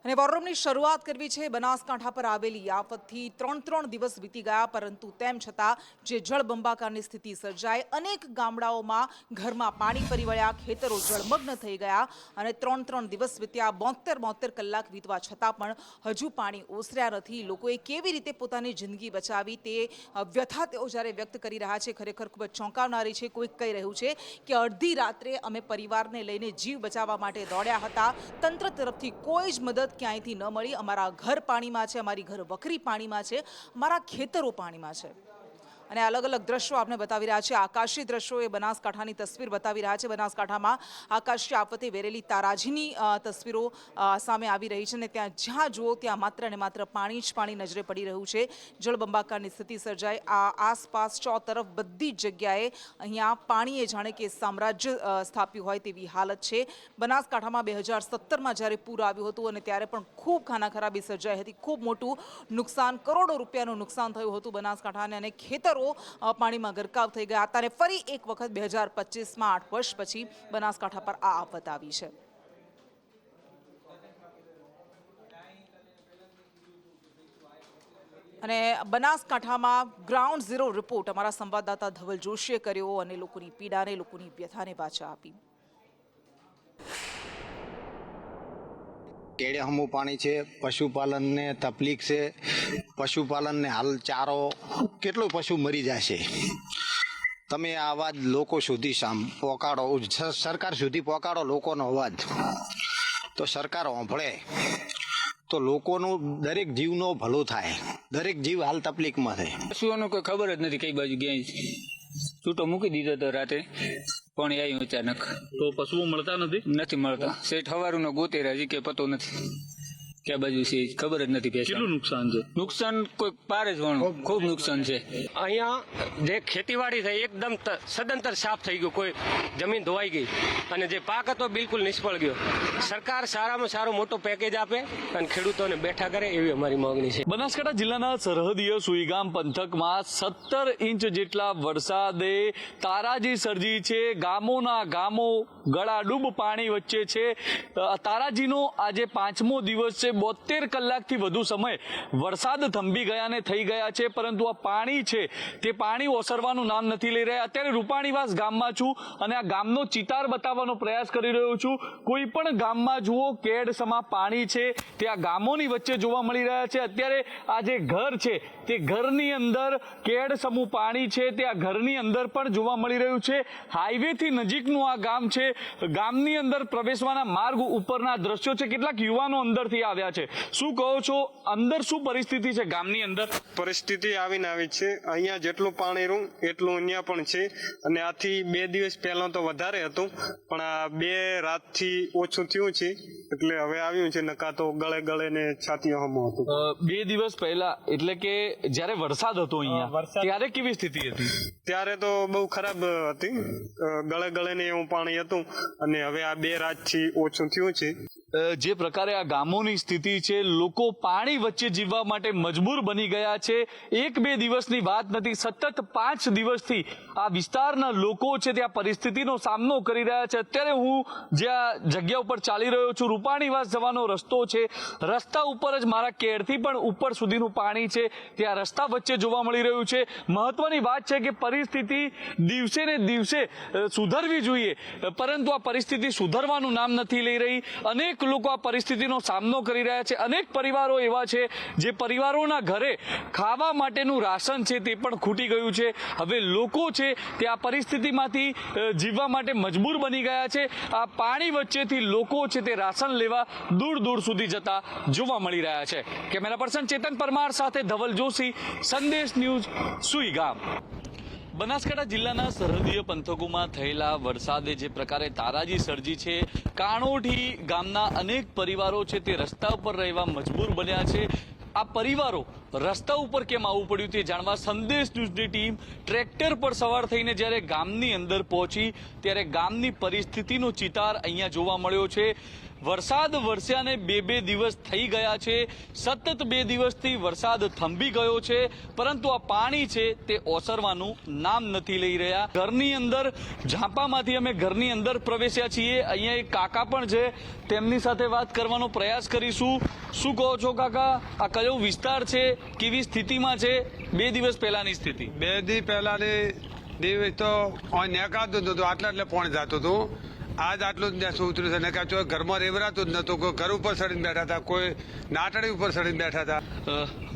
અને વોરરૂમની શરૂઆત કરવી છે। બનાસકાંઠા પર આવેલી આફતથી ત્રણ દિવસ વીતી ગયા, પરંતુ તેમ છતાં જે જળબંબાકારની સ્થિતિ સર્જાઈ, અનેક ગામડાઓમાં ઘરમાં પાણી ફરી વળ્યા, ખેતરો જળમગ્ન થઈ ગયા અને ત્રણ દિવસ વીત્યા, 72 કલાક વીતવા છતાં પણ હજુ પાણી ઓસર્યા નથી। લોકોએ કેવી રીતે પોતાની જિંદગી બચાવી તે વ્યથા તેઓ જ્યારે વ્યક્ત કરી રહ્યા છે, ખરેખર ખૂબ જ ચોંકાવનારી છે। કોઈક કહી રહ્યું છે કે અડધી રાત્રે અમે પરિવારને લઈને જીવ બચાવવા માટે દોડ્યા હતા, તંત્ર તરફથી કોઈ જ મદદ ક્યાંયથી ન મળી। અમારા ઘર પાણીમાં છે, અમારી ઘર વખરી પાણીમાં છે, અમારા ખેતરો પાણીમાં છે। અને અલગ અલગ દ્રશ્યો આપણે બતાવી રહ્યા છે। આકાશી દ્રશ્યો એ બનાસકાંઠાની તસવીર બતાવી રહ્યા છે। બનાસકાંઠામાં આકાશી આફતે વેરેલી તારાજીની તસવીરો સામે આવી રહી છે અને ત્યાં જ્યાં જુઓ ત્યાં માત્ર ને માત્ર પાણી જ પાણી નજરે પડી રહ્યું છે। જળબંબાકારની સ્થિતિ સર્જાઈ, આ આસપાસ ચોતરફ બધી જ જગ્યાએ અહીંયા પાણીએ જાણે કે સામ્રાજ્ય સ્થાપ્યું હોય તેવી હાલત છે। બનાસકાંઠામાં 2017માં જ્યારે પૂર આવ્યું હતું અને ત્યારે પણ ખૂબ ખાનાખરાબી સર્જાઈ હતી, ખૂબ મોટું નુકસાન, કરોડો રૂપિયાનું નુકસાન થયું હતું બનાસકાંઠાને અને ખેતરો પાણીમાં ગરકાવ થઈ ગયા હતા। અને ફરી એક વખત 2025માં 8 વર્ષ પછી બનાસકાંઠા પર આ આફત આવી છે। અને બનાસકાંઠામાં ગ્રાઉન્ડ ઝીરો રિપોર્ટ અમારા સંવાદદાતા ધવલ જોશીએ કર્યો અને લોકોની પીડાને, લોકોની વ્યથાને વાચા આપી। કેડે હમું પાણી છે, પશુપાલનને તકલીફ છે, પશુપાલનને હાલ ચારો કેટલો પશુ મરી જાય છે। તમે આ અવાજ લોકો સુધી પહોંચાડો, સરકાર સુધી પહોંચાડો લોકોનો અવાજ, તો સરકાર સાંભળે તો લોકોનું દરેક જીવનો ભલો થાય। દરેક જીવ હાલ તકલીફમાં છે। પશુઓનું કોઈ ખબર જ નથી કઈ બાજુ ગયા છે। છૂટો મૂકી દીધો તો રાતે પાણી આવ્યું અચાનક, તો પશુઓ મળતા નથી મળતા। શેઠ હવારુનો ગોતેરા હજી કે પતો નથી ક્યાં બાજુ છે, ખબર જ નથી। કેટલું નુકસાન છે? નુકસાન કોઈ પાર જ વણું, ખૂબ નુકસાન છે। અહીંયા જે ખેતીવાડી થઈ એકદમ સદંતર સાફ થઈ ગયું, કોઈ જમીન ધોવાઈ ગઈ અને જે પાક હતો બિલકુલ નિષ્ફળ ગયો। સરકાર સારામાં સારું મોટો પેકેજ આપે અને ખેડૂતોને બેઠા કરે એવી અમારી માંગણી છે। બનાસકાંઠા જિલ્લાના સરહદીય સુઈગામ પંથકમાં 17 ઇંચ જેટલા વરસાદે તારાજી સર્જી છે। ગામોના ગામો ગળાડૂબ પાણી વચ્ચે છે। તારાજીનો આજે 5મો દિવસ છે। 72 કલાકથી વધુ સમય વરસાદ થંભી ગયા ને થઈ ગયા છે, પરંતુ આ પાણી છે તે પાણી ઓસરવાનું નામ નથી લઈ રહ્યા। અત્યારે રૂપાણીવાસ ગામમાં છું અને આ ગામનો ચિતાર બતાવવાનો પ્રયાસ કરી રહ્યો છું। કોઈ પણ ગામમાં જુઓ કેડસમાં પાણી છે, તે આ ગામોની વચ્ચે જોવા મળી રહ્યા છે। અત્યારે આ જે ઘર છે તે ઘરની અંદર કેડસમું પાણી છે, તે આ ઘરની અંદર પણ જોવા મળી રહ્યું છે। હાઈવેથી નજીકનું આ ગામ છે। ગામની અંદર પ્રવેશવાના માર્ગ ઉપરના દ્રશ્યો છે। કેટલાક યુવાનો અંદરથી આવ્યા છે। શું કહો છો, અંદર શું પરિસ્થિતિ છે ગામની અંદર? પરિસ્થિતિ આવીને આવી છે। અહીંયા જેટલું પાણી રૂમ એટલું અહીંયા પણ છે અને આથી 2 દિવસ પહેલા તો વધારે હતું, પણ આ 2 રાતથી ઓછું થયું છે, એટલે હવે આવ્યું છે। નકા તો ગળે ને છાતીઓ હમું હતું। 2 દિવસ પહેલા એટલે કે જ્યારે વરસાદ હતો અહીંયા, ત્યારે કેવી સ્થિતિ હતી? ત્યારે તો બહુ ખરાબ હતી, ગળે ને એવું પાણી હતું અને હવે આ 2 રાતથી ઓછું થયું છે। જે પ્રકારે આ ગામોની સ્થિતિ છે, લોકો પાણી વચ્ચે જીવવા માટે મજબૂર બની ગયા છે। 1-2 દિવસની વાત નથી, સતત 5 દિવસથી આ વિસ્તારના લોકો છે ત્યાં પરિસ્થિતિનો સામનો કરી રહ્યા છે। અત્યારે હું જ્યાં જગ્યા ઉપર ચાલી રહ્યો છું, રૂપાણીવાસ જવાનો રસ્તો છે, રસ્તા ઉપર જ મારા કેડથી પણ ઉપર સુધીનું પાણી છે, ત્યાં રસ્તા વચ્ચે જોવા મળી રહ્યું છે। મહત્વની વાત છે કે પરિસ્થિતિ દિવસે ને દિવસે સુધરવી જોઈએ, પરંતુ આ પરિસ્થિતિ સુધરવાનું નામ નથી લઈ રહી। અનેક લોકો આ પરિસ્થિતિનો સામનો કરી રહ્યા છે। અનેક પરિવારો એવા છે જે પરિવારોના ઘરે ખાવા માટેનું રાશન છે તે પણ ખૂટી ગયું છે। હવે લોકો છે તે આ પરિસ્થિતિમાંથી જીવવા માટે મજબૂર બની ગયા છે। આ પાણી વચ્ચેથી લોકો છે તે રાશન લેવા દૂર સુધી જતા જોવા મળી રહ્યા છે। કેમેરા પર્સન ચેતન પરમાર સાથે ધવલ જોશી, સંદેશ ન્યૂઝ, સુઈગામ। બનાસકાંઠા જિલ્લાના સરહદીય પંથકોમાં થયેલા વરસાદે જે પ્રકારે તારાજી સર્જી છે, કાણોઠી ગામના અનેક પરિવારો છે તે રસ્તા ઉપર રહેવા મજબૂર બન્યા છે। આ પરિવારો રસ્તા ઉપર કેમ આવવું પડ્યું તે જાણવા સંદેશ ન્યૂઝની ટીમ ટ્રેક્ટર પર સવાર થઈને જ્યારે ગામની અંદર પહોંચી ત્યારે ગામની પરિસ્થિતિનો ચિતાર અહીંયા જોવા મળ્યો છે. વરસાદ વરસ્યાને બે દિવસ થઈ ગયા છે. સતત 2 દિવસથી વરસાદ થંભી ગયો છે, પરંતુ આ પાણી છે તે ઓસરવાનું નામ નથી લઈ રહ્યા. ઘરની અંદર ઝાંપામાંથી અમે ઘરની અંદર પ્રવેશ્યા છીએ. અહીંયા એક કાકા પણ છે, તેમની સાથે વાત કરવાનો પ્રયાસ કરીશું. શું કહો છો કાકા, આ કયો વિસ્તાર છે, કેવી સ્થિતિમાં છે 2 દિવસ પહેલાની સ્થિતિ? 2 દી પહેલાની દિવસ તો નેકાતું જ નતું, આટલે પાણી જતું હતું. આજ આટલું જ નેસું ઉતર્યું છે. નકા જો ઘરમાં રેવરાતું જ નતું. કોઈ ઘર ઉપર ચડીને બેઠા હતા, કોઈ નાટડી ઉપર ચડીને બેઠા હતા.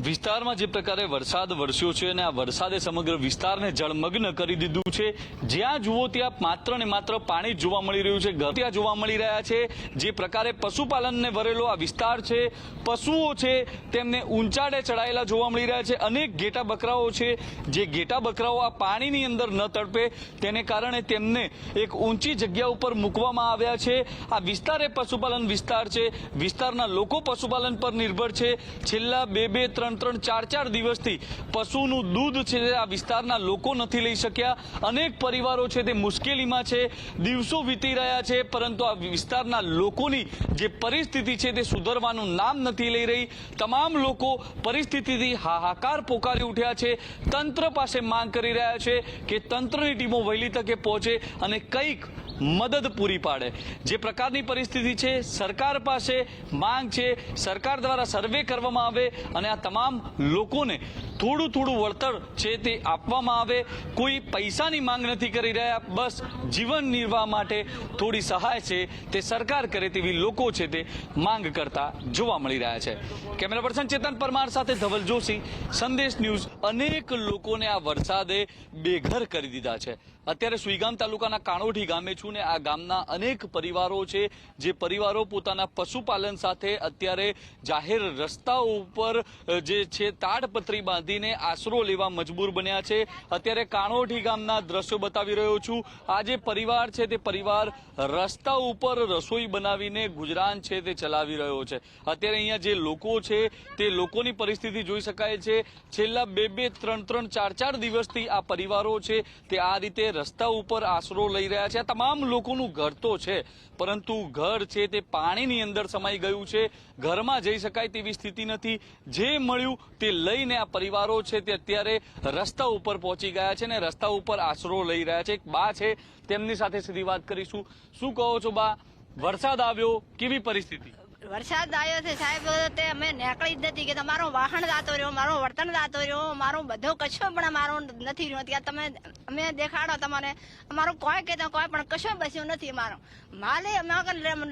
વિસ્તારમાં જે પ્રકારે વરસાદ વરસ્યો છે અને આ વરસાદે સમગ્ર વિસ્તારને જળમગ્ન કરી દીધું છે. જ્યાં જુઓ ત્યાં માત્ર ને માત્ર પાણી જોવા મળી રહ્યું છે. ઘર ત્યાં જોવા મળી રહ્યા છે. જે પ્રકારે પશુપાલનને વરેલો આ વિસ્તાર છે, પશુઓ છે તેમને ઊંચાડે ચડાયેલા જોવા મળી રહ્યા છે. અનેક ઘેટા બકરાઓ છે, જે ઘેટા બકરાઓ આ પાણીની અંદર ન તડપે તેને કારણે તેમને એક ઊંચી જગ્યા ઉપર મૂકવામાં આવ્યા છે. આ વિસ્તાર એ પશુપાલન વિસ્તાર છે. વિસ્તારના લોકો પશુપાલન પર નિર્ભર છે. છેલ્લા 2-2, 3-3, 4-4 દિવસથી પશુનું દૂધ છે આ વિસ્તારના લોકો નથી લઈ શક્યા. અનેક પરિવારો છે તે મુશ્કેલીમાં છે. દિવસો વીતી રહ્યા છે, પરંતુ આ વિસ્તારના લોકોની જે પરિસ્થિતિ છે તે સુધરવાનું નામ નથી લઈ રહી. તમામ લોકો પરિસ્થિતિથી હાહાકાર પોકારી ઉઠ્યા છે. તંત્ર પાસે માંગ કરી રહ્યા છે કે તંત્રની ટીમો વહેલી તકે પહોંચે અને કંઈક મદદ પૂરી પાડે. જે પ્રકારની પરિસ્થિતિ છે, સરકાર પાસે માંગ છે, સરકાર દ્વારા સર્વે કરવામાં આવે અને આ તમામ લોકોને થોડું વળતર છે તે આપવામાં આવે. કોઈ પૈસાની માંગ નથી કરી રહ્યા, બસ જીવન નિર્વાહ માટે થોડી સહાય છે તે સરકાર કરે તેવી લોકો છે તે માંગ કરતા જોવા મળી રહ્યા છે. કેમેરા પર્સન ચેતન પરમાર સાથે ધવલ જોશી, સંદેશ ન્યૂઝ. અનેક લોકોને આ વરસાદે બેઘર કરી દીધા છે. અત્યારે સુઈગામ તાલુકાના કાણોઠી ગામે છું ને આ ગામના અનેક પરિવારો છે, જે પરિવારો પોતાના પશુપાલન સાથે અત્યારે જાહેર રસ્તાઓ ઉપર જે છે તાડપત્રી બાંધીને આશરો લેવા મજબૂર બન્યા છે. અત્યારે કાણોઠી ગામના દ્રશ્યો બતાવી રહ્યો છું. આ જે પરિવાર છે તે પરિવાર રસ્તા ઉપર રસોઈ બનાવીને ગુજરાન છે તે ચલાવી રહ્યો છે. અત્યારે અહીંયા જે લોકો છે તે લોકોની પરિસ્થિતિ જોઈ શકાય છે. છેલ્લા 2-2, 3-3, 4-4 દિવસથી આ પરિવારો છે તે આ રીતે રસ્તા ઉપર આશરો લઈ રહ્યા છે. આ તમામ લોકોનું ઘર તો છે, પરંતુ ઘર છે તે પાણીની અંદર સમાઈ ગયું છે. ઘરમાં જઈ શકાય તેવી સ્થિતિ નથી. જે મળ્યું તે લઈને આ પરિવારો છે તે અત્યારે રસ્તા ઉપર પહોંચી ગયા છે ને રસ્તા ઉપર આશરો લઈ રહ્યા છે. એક બા છે, તેમની સાથે સીધી વાત કરીશું. શું કહો છો બા, વરસાદ આવ્યો, કેવી પરિસ્થિતિ? વરસાદ આવ્યો છે સાહેબ, તે અમે નીકળી જ નથી કે તમારો વાહન જાતો રહ્યો, મારો વર્તન જાતો રહ્યો, મારો બધો કશો પણ મારો નથી રહ્યો. ત્યાં તમે અમે દેખાડો તમારે, અમારું કોઈ કહેતા કોઈ પણ કશો બસ્યો નથી. મારો માલે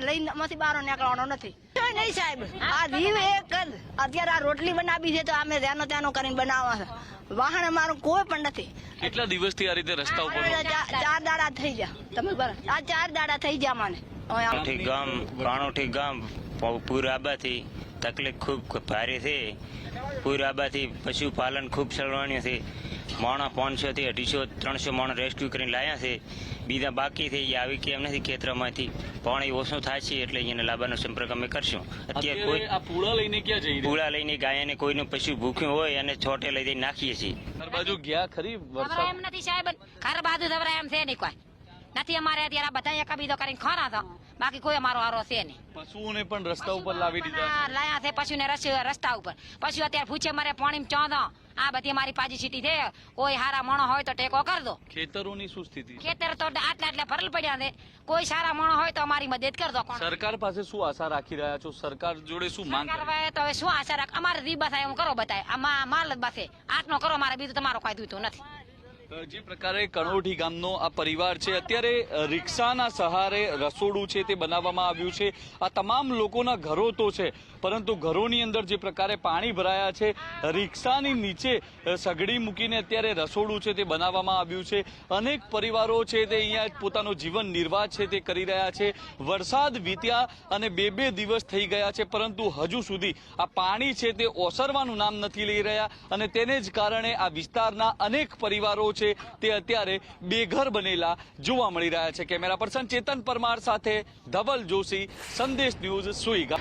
લઈને અમાંથી બહાર નીકળવાનો નથી. નહીં સાહેબ, આ રીવ એક જ અત્યારે આ રોટલી બનાવી છે તો અમે ત્યાંનો કરીને બનાવવા છે. વાહન અમારું કોઈ પણ નથી. કેટલા દિવસથી આ રીતે રસ્તા ઉપર? 4 દાડા થઈ ગયા. તમે બરાબર, આ 4 દાડા થઈ ગયા મને. કાણોઠી ગામ પૂર આબાથી તકલીફ ખૂબ ભારે છે. પૂર આબાથી પશુપાલન ખૂબ સળવાણ્યું છે. માણસ 500 થી 250, 300 માણસ રેસ્ક્યુ કરીને લાયા છે. બીજા બાકી થઈ ગયા, આવી કેમ નથી ખેતરમાંથી પાણી ઓછું થાય છે એટલે અહીંયા લાવવાનો સંપર્ક અમે કરશું. અત્યારે કોઈ આ પૂળા લઈને ક્યાં જઈ રહ્યા? પૂળા લઈને ગાયને કોઈનું પશુ ભૂખ્યું હોય અને છોટે લઈ જઈને નાખીએ છીએ. ઘર બાજુ ગયા ખરી વરસાદ? એમ નથી સાહેબ, ઘર બાજુ દવરા એમ છે નહીં, કોઈ નથી. અમારે અત્યારે બધા એક બીજો કરીને ખરા હતા, બાકી કોઈ અમારો હારો છે નહીં. પશુઓને પણ રસ્તા ઉપર લાવી દીધા લાયા છે પશુને રસ્તા ઉપર. પશુ અત્યારે પૂછે મારે પાણી ચોંધો. આ બધી અમારી પાજી સીટી છે. કોઈ સારા માણસ હોય તો ટેકો કર દો. ખેતરોની શું સ્થિતિ? ખેતર તો આટલા ભરેલ પડ્યા છે. કોઈ સારા માણસ હોય તો અમારી મદદ કર દો. સરકાર પાસે શું આશા રાખી રહ્યા છો? સરકાર જોડે શું માંગ કરવા તો હવે શું આશા રાખ? અમારે રી બસાય એમ કરો, બતાય આમાં માલ જ બસે. આટલો કરો, મારે બીજું તમારો કોઈ દૂતું નથી. જે પ્રકારે કણોઠી ગામનો આ પરિવાર છે, અત્યારે રિક્ષાના સહારે રસોડું છે તે બનાવવામાં આવ્યું છે. આ તમામ લોકોના ઘરો તો છે, પરંતુ ઘરોની અંદર જે પ્રકારે પાણી ભરાયા છે, રિક્ષાની નીચે સગડી મૂકીને અત્યારે રસોડું છે તે બનાવવામાં આવ્યું છે. અનેક પરિવારો છે તે અહીંયા પોતાનો જીવન નિર્વાહ છે તે કરી રહ્યા છે. વરસાદ વીત્યા અને 2-2 દિવસ થઈ ગયા છે, પરંતુ હજુ સુધી આ પાણી છે તે ઓસરવાનું નામ નથી લઈ રહ્યા અને તેને જ કારણે આ વિસ્તારના અનેક પરિવારો છે તે અત્યારે બેઘર બનેલા જોવા મળી રહ્યા છે. કેમેરા પર્સન ચેતન પરમાર સાથે ધવલ જોશી, સંદેશ ન્યૂઝ, સુઈગામ.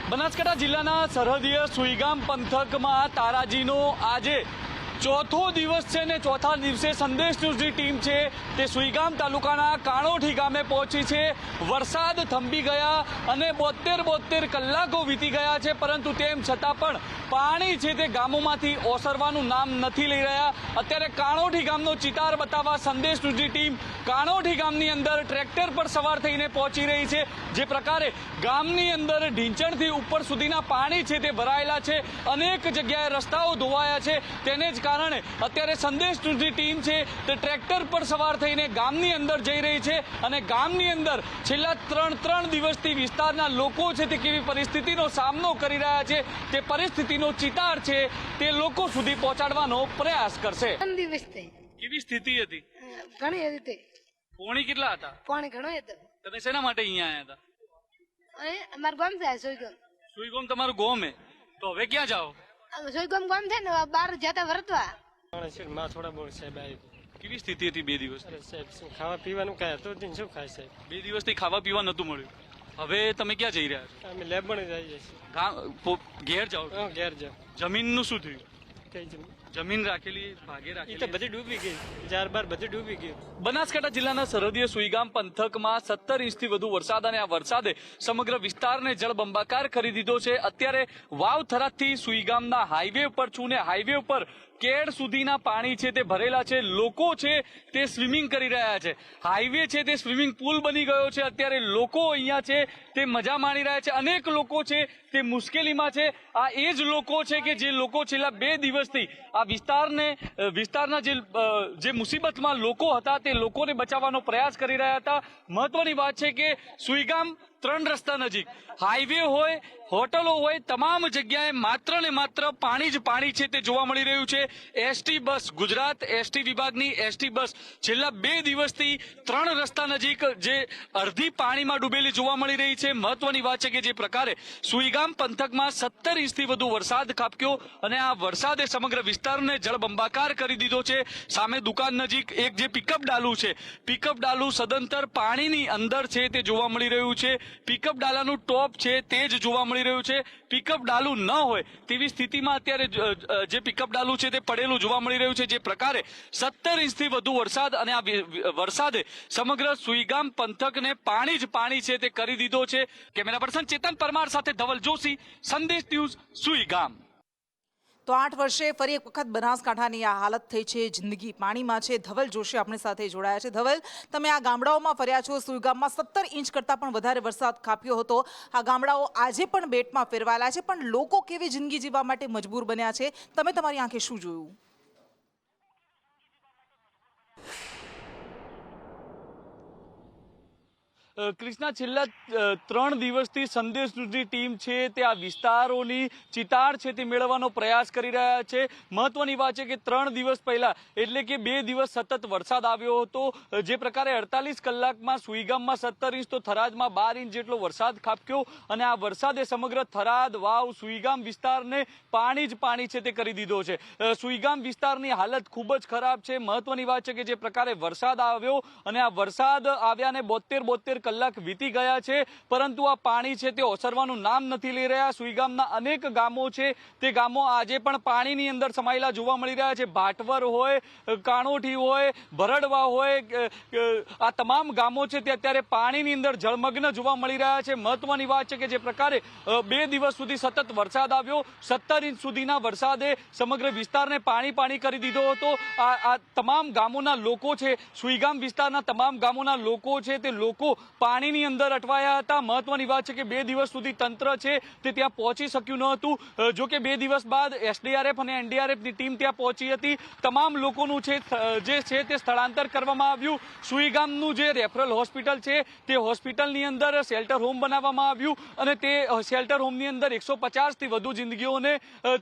બનાસકાંઠા જિલ્લાના સરહદીય સુઈગામ પંથકમાં તારાજીનો આજે ચોથો દિવસ છે ને ચોથા દિવસે સંદેશ ન્યૂઝની ટીમ છે તે સુઈગામ તાલુકાના કાણોઠી ગામે પહોંચી છે. વરસાદ થંભી ગયા અને 72 કલાકો વીતી ગયા છે, પરંતુ તેમ છતાં પણ પાણી છે તે ગામોમાંથી ઓસરવાનું નામ નથી લઈ રહ્યા. અત્યારે કાણોઠી ગામનો ચિતાર બતાવવા સંદેશ ન્યૂઝની ટીમ કાણોઠી ગામની અંદર ટ્રેક્ટર પર સવાર થઈને પહોંચી રહી છે. જે પ્રકારે ગામની અંદર ઢીંચણથી ઉપર સુધીના પાણી છે તે ભરાયેલા છે, અનેક જગ્યાએ રસ્તાઓ ધોવાયા છે. તેને જ કારણે અત્યારે સંદેશ ન્યૂઝની ટીમ છે તે ટ્રેક્ટર પર સવાર થઈને ગામની અંદર જઈ રહી છે અને ગામની અંદર છેલ્લા ત્રણ દિવસથી વિસ્તારના લોકો છે તે કેવી પરિસ્થિતિનો સામનો કરી રહ્યા છે તે પરિસ્થિતિનો ચિતાર છે તે લોકો સુધી પહોંચાડવાનો પ્રયાસ કરશે. કેવી સ્થિતિ હતી? ઘણી રીતે પાણી કેટલા હતા? પાણી ઘણું હતું. તમે શેના માટે અહીંયા આવ્યા હતા? અમારું ગામ થાય સુઈગામ. સુઈગામ તમારું ગામ હે, તો હવે ક્યાં જાઓ? સુઈગામ ગામ થાય ને બહાર જતા વર્તવા. થોડા બહુ સાહેબ આવી કેવી સ્થિતિ હતી 2 દિવસ? સાહેબ શું ખાવા પીવાનું કઈ હતું શું ખાય સાહેબ? 2 દિવસથી ખાવા પીવા નતું મળ્યું. હવે તમે ક્યાં જઈ રહ્યા છો? અમે લેબ પણ જઈએ છીએ. ઘેર જાઓ? ઘેર જાઓ. જમીનનું શું થયું? કઈ જમીન જમીન રાખેલી ભાગે એ તો રાખેલી બધી ડૂબી ગઈ. 4 બધું ડૂબી ગયું. બનાસકાંઠા જિલ્લાના સરહદીય સુઈગામ પંથકમાં 17 ઇંચથી વધુ વરસાદ અને આ વરસાદે સમગ્ર વિસ્તારને જળબંબાકાર કરી દીધો છે. અત્યારે વાવ થરાદથી સુઈગામના હાઈવે ઉપર છું ને હાઈવે ઉપર કેડ સુધીના પાણી છે તે ભરેલા છે. લોકો છે તે સ્વિમિંગ કરી રહ્યા છે. હાઈવે છે તે સ્વિમિંગ પુલ બની ગયો છે. અત્યારે લોકો અહીંયા છે તે મજા માણી રહ્યા છે. અનેક લોકો છે તે મુશ્કેલીમાં છે. આ એ જ લોકો છે કે જે લોકો છેલ્લા 2 દિવસથી આ વિસ્તારના જે મુસીબતમાં લોકો હતા તે લોકોને બચાવવાનો પ્રયાસ કરી રહ્યા હતા. મહત્વની વાત છે કે સુઈગામ 3 રસ્તા નજીક હાઈવે હોય, હોટલો હોય, તમામ જગ્યાએ માત્ર ને માત્ર પાણી જ પાણી છે તે જોવા મળી રહ્યું છે. એસટી બસ, ગુજરાત એસટી વિભાગની એસટી બસ છેલ્લા 2 દિવસથી 3 રસ્તા નજીક જે અડધી પાણીમાં ડૂબેલી જોવા મળી રહી છે. મહત્વની વાત છે કે જે પ્રકારે સુઈગામ પંથકમાં 17 ઇંચથી વધુ વરસાદ ખાબક્યો અને આ વરસાદે સમગ્ર વિસ્તારને જળબંબાકાર કરી દીધો છે. સામે દુકાન નજીક એક જે પિકઅપ ડાલુ છે, પિકઅપ ડાલુ સદંતર પાણીની અંદર છે તે જોવા મળી રહ્યું છે. પિકઅપ ડાલાનું ટોપ છે તે જ જોવા મળી રહ્યું છે. પિકઅપ ડાલુ ન હોય તેવી સ્થિતિમાં અત્યારે જે પિકઅપ ડાલુ છે તે પડેલું જોવા મળી રહ્યું છે. જે પ્રકારે 17 ઇંચથી વધુ વરસાદ અને આ વરસાદે સમગ્ર સુઈગામ પંથકને પાણી જ પાણી છે તે કરી દીધો છે. કેમેરા પર્સન ચેતન પરમાર સાથે ધવલ જોશી, સંદેશ ન્યૂઝ, સુઈગામ. તો 8 વર્ષે ફરી એક વખત બનાસકાંઠાની આ હાલત થઈ છે. જિંદગી પાણીમાં છે. ધવલ જોશી આપણી સાથે જોડાયા છે. ધવલ, તમે આ ગામડાઓમાં ફર્યા છો. સુઈગામમાં 17 ઇંચ કરતાં પણ વધારે વરસાદ ખાબક્યો હતો. આ ગામડાઓ આજે પણ બેટમાં ફેરવાયેલા છે, પણ લોકો કેવી જિંદગી જીવવા માટે મજબૂર બન્યા છે, તમે તમારી આંખે શું જોયું? કૃષ્ણા, છેલ્લા 3 દિવસથી સંદેશ ન્યૂઝની ટીમ છે તે આ વિસ્તારોની ચિતાર છે તે મેળવવાનો પ્રયાસ કરી રહ્યા છે. મહત્વની વાત છે કે 3 દિવસ પહેલા એટલે કે 2 દિવસ સતત વરસાદ આવ્યો હતો. જે પ્રકારે 48 કલાકમાં સુઈગામમાં 17 ઇંચ તો થરાદમાં 12 ઇંચ જેટલો વરસાદ ખાબક્યો અને આ વરસાદે સમગ્ર થરાદ, વાવ, સુઈગામ વિસ્તારને પાણી જ પાણી છે તે કરી દીધો છે. સુઈગામ વિસ્તારની હાલત ખૂબ જ ખરાબ છે. મહત્વની વાત છે કે જે પ્રકારે વરસાદ આવ્યો અને આ વરસાદ આવ્યાને 72 કલાક વીતી ગયા છે, પરંતુ આ પાણી છે તે ઓસરવાનું નામ નથી લઈ રહ્યા. સુઈગામના અનેક ગામો છે તે ગામો આજે પણ પાણીની અંદર સમાયેલા જોવા મળી રહ્યા છે. ભાટવર હોય, કાણોઠી હોય, ભરડવા હોય, આ તમામ ગામો છે તે અત્યારે પાણીની અંદર જળમગ્ન જોવા મળી રહ્યા છે. મહત્વની વાત છે કે જે પ્રકારે 2 દિવસ સુધી સતત વરસાદ આવ્યો, 17 ઇંચ સુધીના વરસાદે સમગ્ર વિસ્તારને પાણી કરી દીધો હતો. આ તમામ ગામોના લોકો છે, સુઈગામ વિસ્તારના તમામ ગામોના લોકો છે તે લોકો પાણીની અંદર અટવાયા હતા. મહત્વની વાત છે કે 2 દિવસ સુધી તંત્ર છે તે ત્યાં પહોંચી શક્યું ન હતું. જો કે 2 દિવસ બાદ એસડીઆરએફ અને એનડીઆરએફની ટીમ ત્યાં પહોંચી હતી. તમામ લોકોનું છે જે છે તે સ્થળાંતર કરવામાં આવ્યું. સુઈગામનું જે રેફરલ હોસ્પિટલ છે તે હોસ્પિટલની અંદર શેલ્ટર હોમ બનાવવામાં આવ્યું અને તે શેલ્ટર હોમની અંદર 150થી વધુ જિંદગીઓને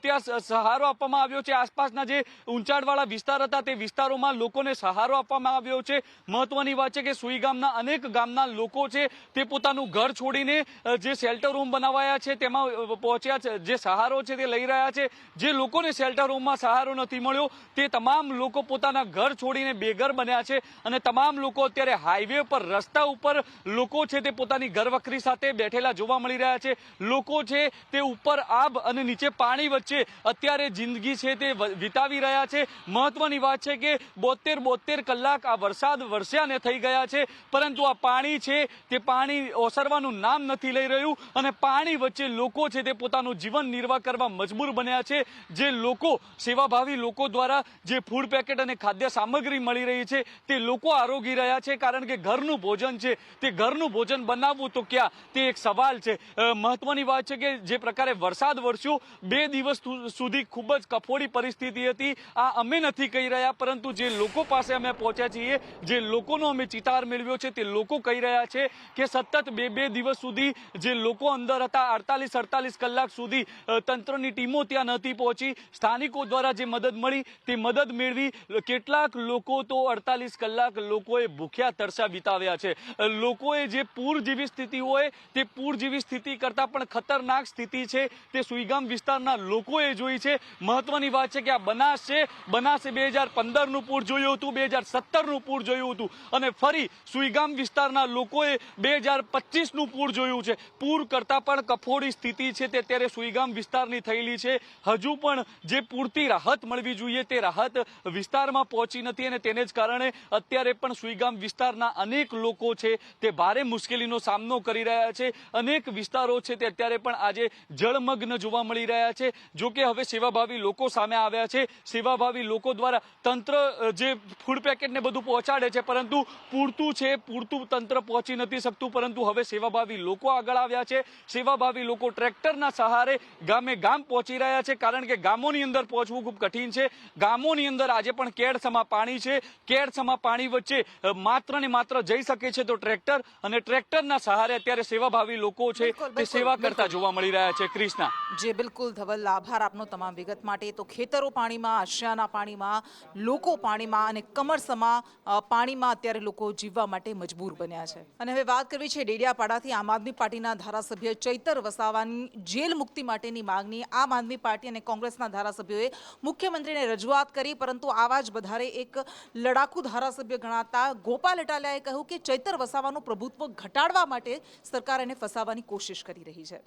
ત્યાં સહારો આપવામાં આવ્યો છે. આસપાસના જે ઊંચાણવાળા વિસ્તાર હતા તે વિસ્તારોમાં લોકોને સહારો આપવામાં આવ્યો છે. મહત્વની વાત છે કે સુઈગામના અનેક ગામના લોકો છે તે પોતાનું ઘર છોડીને જે શેલ્ટર હોમ બનાવાયા છે તેમાં પહોંચ્યા છે, જે સહારો છે તે લઈ રહ્યા છે. જે લોકોને શેલ્ટર હોમમાં સહારો નથી મળ્યો તે તમામ લોકો પોતાના ઘર છોડીને બેઘર બન્યા છે અને તમામ લોકો અત્યારે હાઈવે પર, રસ્તા ઉપર લોકો છે તે પોતાની ઘરવખરી સાથે બેઠેલા જોવા મળી રહ્યા છે. લોકો છે તે ઉપર આબ અને નીચે પાણી વચ્ચે અત્યારે જિંદગી છે તે વિતાવી રહ્યા છે. મહત્વની વાત છે કે 72 કલાક આ વરસાદ વરસ્યાને થઈ ગયા છે, પરંતુ આ પાણી છે તે પાણી ઓસરવાનું નામ નથી લઈ રહ્યું અને પાણી વચ્ચે લોકો છે તે પોતાનું જીવન નિર્વાહ કરવા મજબૂર બન્યા છે. જે લોકો, સેવાભાવી લોકો દ્વારા જે ફૂડ પેકેટ અને ખાદ્ય સામગ્રી મળી રહી છે તે લોકો આરોગી રહ્યા છે, કારણ કે ઘરનું ભોજન છે તે ઘરનું ભોજન બનાવવું તો ક્યાં, તે એક સવાલ છે. મહત્વની વાત છે કે જે પ્રકારે વરસાદ વરસ્યો, 2 દિવસ સુધી ખૂબ જ કફોડી પરિસ્થિતિ હતી. આ અમે નથી કહી રહ્યા, પરંતુ જે લોકો પાસે અમે પહોંચ્યા છીએ, જે લોકોનો અમે ચિતાર મેળવ્યો છે તે લોકો કહી રહ્યા છે કે સતત 2 દિવસ સુધી જે લોકો અંદર હતા, 48 કલાક સુધી તંત્રની ટીમો ત્યાં નથી પહોંચી. સ્થાનિકો દ્વારા જે મદદ મળી તે મદદ મેળવી. કેટલાક લોકો તો 48 કલાક લોકોએ ભૂખ્યા તરસ્યા વિતાવ્યા છે. લોકોએ જે પૂર જેવી સ્થિતિ હોય તે પૂર જેવી સ્થિતિ કરતાં પણ ખતરનાક સ્થિતિ છે તે સુઈગામ વિસ્તારના લોકોએ જોઈ છે. મહત્વની વાત છે કે આ બનાસે 2015નું પૂર જોયું હતું, 2017નું પૂર જોયું હતું અને ફરી સુઈગામ વિસ્તારના લોકોએ 2025નું પૂર જોયું છે. પૂર કરતાં પણ કફોડી સ્થિતિ છે તે અત્યારે સુઈગામ વિસ્તારની થયેલી છે. હજુ પણ જે પૂરતી રાહત મળવી જોઈએ તે રાહત વિસ્તારમાં પહોંચી નથી અને તેને જ કારણે અત્યારે પણ સુઈગામ વિસ્તારના અનેક લોકો છે તે ભારે મુશ્કેલીનો સામનો કરી રહ્યા છે. અનેક વિસ્તારો છે તે અત્યારે પણ આજે જળમગ્ન જોવા મળી રહ્યા છે. જો કે હવે સેવાભાવી લોકો સામે આવ્યા છે. સેવાભાવી લોકો દ્વારા તંત્ર જે ફૂડ પેકેટને બધું પહોંચાડે છે, પરંતુ પૂરતું તંત્ર પહોંચી નથી શકતું. પરંતુ હવે સેવાભાવી લોકો આગળ આવ્યા છે. સેવાભાવી લોકો ટ્રેક્ટરના સહારે ગામે ગામ પહોંચી રહ્યા છે, કારણ કે ગામોની અંદર પહોંચવું ખૂબ કઠિન છે. ગામોની અંદર આજે પણ કેડસમાં પાણી છે. કેડસમાં પાણી વચ્ચે માત્ર ને માત્ર જઈ શકે છે તો ટ્રેક્ટર, અને ટ્રેક્ટરના સહારે અત્યારે સેવાભાવી લોકો છે તે સેવા કરતા જોવા મળી રહ્યા છે. કૃષ્ણા. જે બિલકુલ ધવલ, આભાર આપનો તમામ વિગત માટે. તો ખેતરો પાણીમાં, આશિયાના પાણીમાં, લોકો પાણીમાં અને કમરસમાં પાણીમાં અત્યારે લોકો જીવવા માટે મજબૂર બન્યા છે. અને હવે વાત કરવી છે ડેડિયાપાડાથી. આમ આદમી પાર્ટીના ધારાસભ્ય ચૈતર વસાવાની જેલ મુક્તિ માટેની માંગણી આમ આદમી પાર્ટી અને કોંગ્રેસના ધારાસભ્યોએ મુખ્યમંત્રીને રજૂઆત કરી, પરંતુ આવા જ વધારે એક લડાકુ ધારાસભ્ય ગણાતા ગોપાલ ઇટાલિયાએ કહ્યું કે ચૈતર વસાવાનું પ્રભુત્વ ઘટાડવા માટે સરકાર એને ફસાવવાની કોશિશ કરી રહી છે.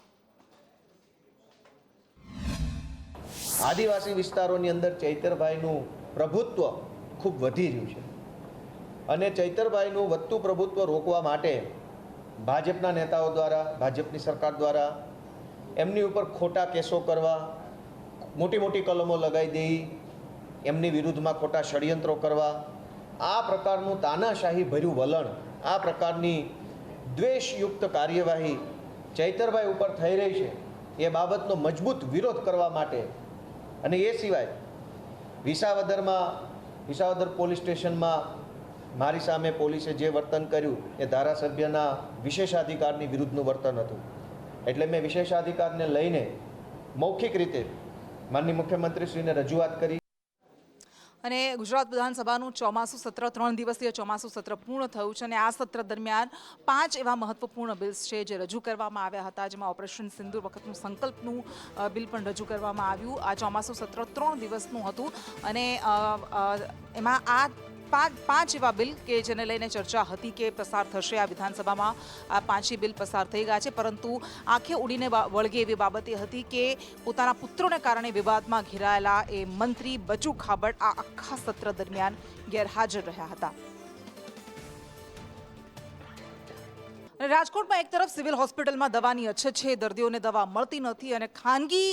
આદિવાસી વિસ્તારોની અંદર ચૈતરભાઈનું પ્રભુત્વ ખૂબ વધી રહ્યું છે અને ચૈતરભાઈનું વધતું પ્રભુત્વ રોકવા માટે ભાજપના નેતાઓ દ્વારા, ભાજપની સરકાર દ્વારા એમની ઉપર ખોટા કેસો કરવા, મોટી મોટી કલમો લગાવી દેવી, એમની વિરુદ્ધમાં ખોટા ષડયંત્રો કરવા, આ પ્રકારનું તાનાશાહી ભર્યું વલણ, આ પ્રકારની દ્વેષયુક્ત કાર્યવાહી ચૈતરભાઈ ઉપર થઈ રહી છે, એ બાબતનો મજબૂત વિરોધ કરવા માટે અને એ સિવાય વિસાવદર પોલીસ સ્ટેશનમાં મારી સામે પોલીસે જે વર્તન કર્યું એ ધારાસભ્યના વિશેષાધિકારની વિરુદ્ધનું વર્તન હતું. એટલે મેં વિશેષાધિકારને લઈને મૌખિક રીતે માનનીય મુખ્યમંત્રીશ્રીને રજૂઆત કરી. અને ગુજરાત વિધાનસભાનું ચોમાસું સત્ર, 3 દિવસીય ચોમાસું સત્ર પૂર્ણ થયું છે અને આ સત્ર દરમિયાન 5 એવા મહત્વપૂર્ણ બિલ્સ છે જે રજૂ કરવામાં આવ્યા હતા, જેમાં ઓપરેશન સિંદૂર વખતનું સંકલ્પનું બિલ પણ રજૂ કરવામાં આવ્યું. આ ચોમાસું સત્ર 3 દિવસનું હતું અને એમાં આ 5 એવા બિલ કે જેને લઈને ચર્ચા હતી કે પસાર થશે આ વિધાનસભામાં. આ 5 બિલ પસાર થઈ ગયા છે, પરંતુ આંખે ઉડીને વળગે એવી બાબત એ હતી કે પોતાના પુત્રોને કારણે વિવાદમાં ઘેરાયેલા એ મંત્રી બચુ ખાબડ આ આખા સત્ર દરમિયાન ગેરહાજર રહ્યા હતા. અને રાજકોટમાં એક તરફ સિવિલ હોસ્પિટલમાં દવાની અછત છે, દર્દીઓને દવા મળતી નથી અને ખાનગી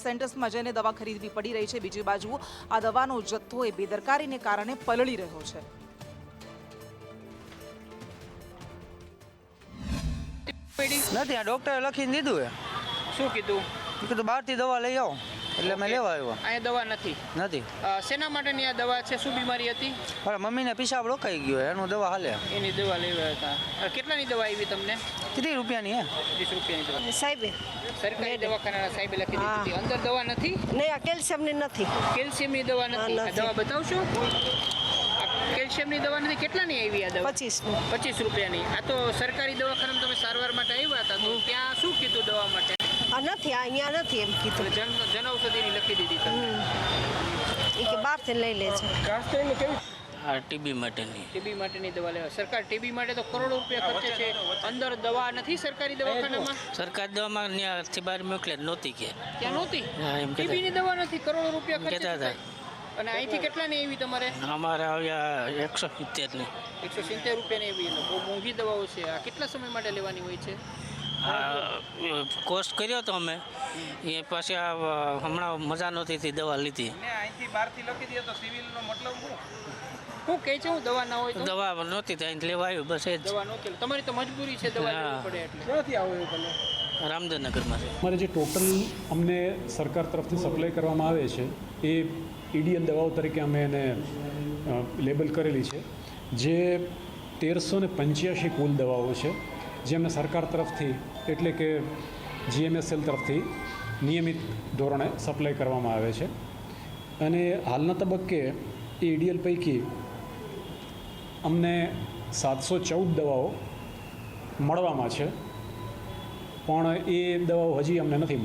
સેન્ટર્સમાં જઈને દવા ખરીદવી પડી રહી છે. બીજી બાજુ આ દવાનો જથ્થો એ બેદરકારીને કારણે પલળી રહ્યો છે. નથી, આ ડોક્ટરે લખીને દીધું. શું કીધું? કીધું બહારથી દવા લઈ આવો, એટલે મેં લેવા આવ્યો. અહીંયા દવા નથી. શેના માટેની આ દવા છે? શું બીમારી હતી? અરે મમ્મીને પેશાબ રોકાઈ ગયો, એનું દવા હાલે. એની દવા લેવા હતા. કેટલાની દવા આવી તમને? 30 રૂપિયાની. 30 રૂપિયાની દવા સાહેબે સરકારી દવાખાના સાહેબે લખી દીધી. અંદર દવા નથી? નહીં, આ કેલ્શિયમની નથી. કેલ્શિયમની દવા નથી. આ દવા બતાવશો? કેલ્શિયમની દવા નથી, કેટલાની આવી આ દવા? 25 રૂપિયાની. આ તો સરકારી દવાખાનામાં તમે સારવાર માટે આવ્યા હતા, તો ત્યાં શું કીધું દવા માટે? નથી અહીંયા નથી એમ કીધું, જનઔષધિની લખી દીધી તમે. એ કે બહારથી લઈ લે છે. કેવી આ ટીબી માટેની. ટીબી માટેની દવા લેવા સરકાર ટીબી માટે તો કરોડો રૂપિયા ખર્ચે છે. અંદર દવા નથી સરકારી દવાખાનામાં? સરકાર દવામાં ત્યાંથી બહાર મોકલે નહોતી કે ત્યાં નહોતી. હા, એમ કહેતા. ટીબીની દવા નથી, કરોડો રૂપિયા ખર્ચે કહેતા છે. હતા. અને અહીંથી કેટલાની આવી તમારે? અમારે આવ્યા 170ની. 170 રૂપિયાની આવી. એટલે બહુ મોંઘી દવાઓ છે. આ કેટલા સમય માટે લેવાની હોય છે? કોર્સ કર્યો તો અમે, એ પછી આ હમણાં મજા નહોતી તે દવા લીધી. અહીંથી બહારથી લખી દે તો સિવિલનો મતલબ શું કહે છે? હું દવા ના હોય તો દવા નહોતી ત્યાં લેવા આવ્યું, બસ એ જ. દવા નહોતી. તમારી તો મજબૂરી છે દવા લેવી પડે એટલે. ક્યાંથી આવો એવું તમે? રામદેવનગરમાંથી. અમારે જે ટોટલ અમને સરકાર તરફથી સપ્લાય કરવામાં આવે છે એ ઈડીએલ દવાઓ તરીકે અમે એને લેબલ કરેલી છે, જે 1385 કુલ દવાઓ છે, જે અમને સરકાર તરફથી એટલે કે GMSL તરફથી નિયમિત ધોરણે સપ્લાય કરવામાં આવે છે. અને હાલના તબક્કે એ ઈડીએલ પૈકી અમને 714 દવાઓ મળવામાં છે, પણ એ દવાઓ હજી અમને નથી